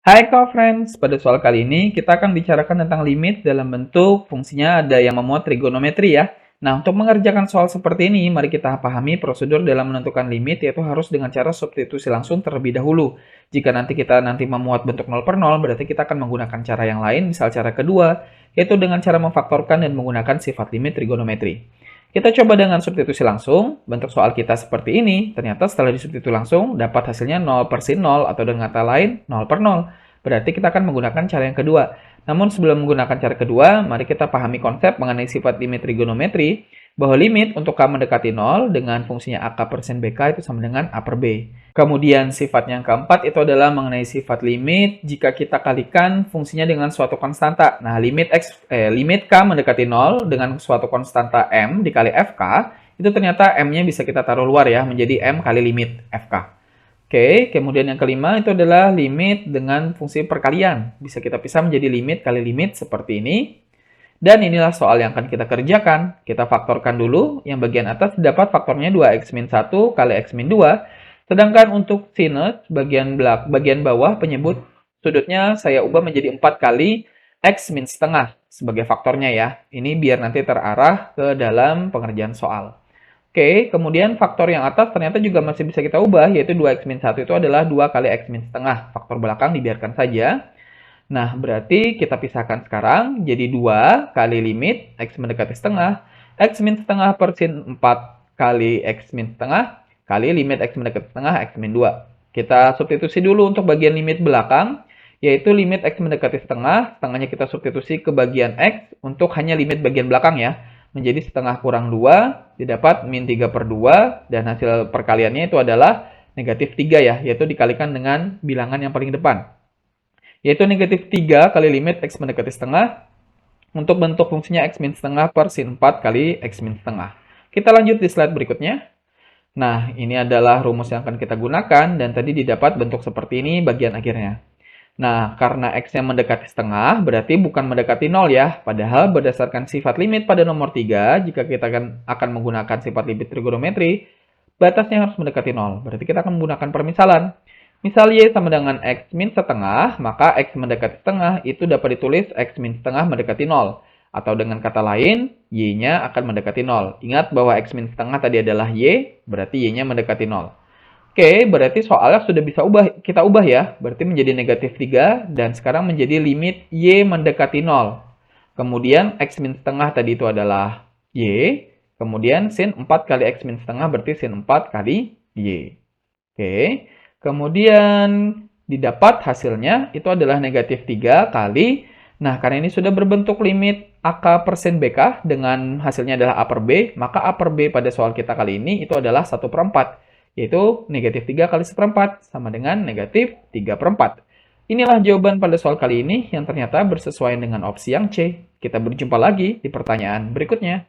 Hai Kak Friends, pada soal kali ini kita akan bicarakan tentang limit dalam bentuk fungsinya ada yang memuat trigonometri ya. Nah, untuk mengerjakan soal seperti ini, mari kita pahami prosedur dalam menentukan limit yaitu harus dengan cara substitusi langsung terlebih dahulu. Jika kita memuat bentuk 0 per 0, berarti kita akan menggunakan cara yang lain, misal cara kedua, yaitu dengan cara memfaktorkan dan menggunakan sifat limit trigonometri. Kita coba dengan substitusi langsung, bentuk soal kita seperti ini, ternyata setelah disubstitusi langsung, dapat hasilnya 0 per sin 0, atau dengan kata lain, 0 per 0. Berarti kita akan menggunakan cara yang kedua. Namun sebelum menggunakan cara kedua, mari kita pahami konsep mengenai sifat limit trigonometri, bahwa limit untuk K mendekati 0 dengan fungsinya AK per sin BK itu sama dengan A per B. Kemudian sifat yang keempat itu adalah mengenai sifat limit jika kita kalikan fungsinya dengan suatu konstanta. Nah, limit K mendekati 0 dengan suatu konstanta M dikali FK, itu ternyata M-nya bisa kita taruh luar ya, menjadi M kali limit FK. Oke, kemudian yang kelima itu adalah limit dengan fungsi perkalian. Bisa kita pisah menjadi limit kali limit seperti ini. Dan inilah soal yang akan kita kerjakan. Kita faktorkan dulu. Yang bagian atas dapat faktornya 2x min 1 kali x min 2. Sedangkan untuk sinus, bagian bawah penyebut sudutnya saya ubah menjadi 4 kali x min setengah sebagai faktornya ya. Ini biar nanti terarah ke dalam pengerjaan soal. Oke, kemudian faktor yang atas ternyata juga masih bisa kita ubah, yaitu 2x min 1 itu adalah 2 kali x min setengah. Faktor belakang dibiarkan saja. Nah, berarti kita pisahkan sekarang, jadi 2 kali limit x mendekati setengah, x min setengah per sin 4 kali x min setengah, kali limit x mendekati setengah, x min 2. Kita substitusi dulu untuk bagian limit belakang, yaitu limit x mendekati setengah, setengahnya kita substitusi ke bagian x untuk hanya limit bagian belakang ya. Menjadi setengah kurang 2, didapat min 3 per 2, dan hasil perkaliannya itu adalah negatif 3 ya, yaitu dikalikan dengan bilangan yang paling depan. Yaitu negatif 3 kali limit x mendekati setengah, untuk bentuk fungsinya x min setengah per sin 4 kali x min setengah. Kita lanjut di slide berikutnya. Nah, ini adalah rumus yang akan kita gunakan, dan tadi didapat bentuk seperti ini bagian akhirnya. Nah, karena x-nya mendekati setengah, berarti bukan mendekati 0 ya. Padahal berdasarkan sifat limit pada nomor 3, jika kita akan menggunakan sifat limit trigonometri, batasnya harus mendekati 0. Berarti kita akan menggunakan permisalan. Misal y sama dengan x min setengah, maka x mendekati setengah itu dapat ditulis x min setengah mendekati 0. Atau dengan kata lain, y-nya akan mendekati 0. Ingat bahwa x min setengah tadi adalah y, berarti y-nya mendekati 0. Oke, berarti soalnya sudah bisa kita ubah ya. Berarti menjadi negatif 3 dan sekarang menjadi limit y mendekati 0. Kemudian x min setengah tadi itu adalah y. Kemudian sin 4 kali x min setengah berarti sin 4 kali y. Oke, kemudian didapat hasilnya itu adalah negatif 3 kali. Nah, karena ini sudah berbentuk limit AK per sin BK dengan hasilnya adalah A per B, maka A per B pada soal kita kali ini itu adalah 1 per 4. Yaitu negatif 3 kali 1/4 sama dengan negatif 3/4. Inilah jawaban pada soal kali ini yang ternyata bersesuaian dengan opsi yang C. Kita berjumpa lagi di pertanyaan berikutnya.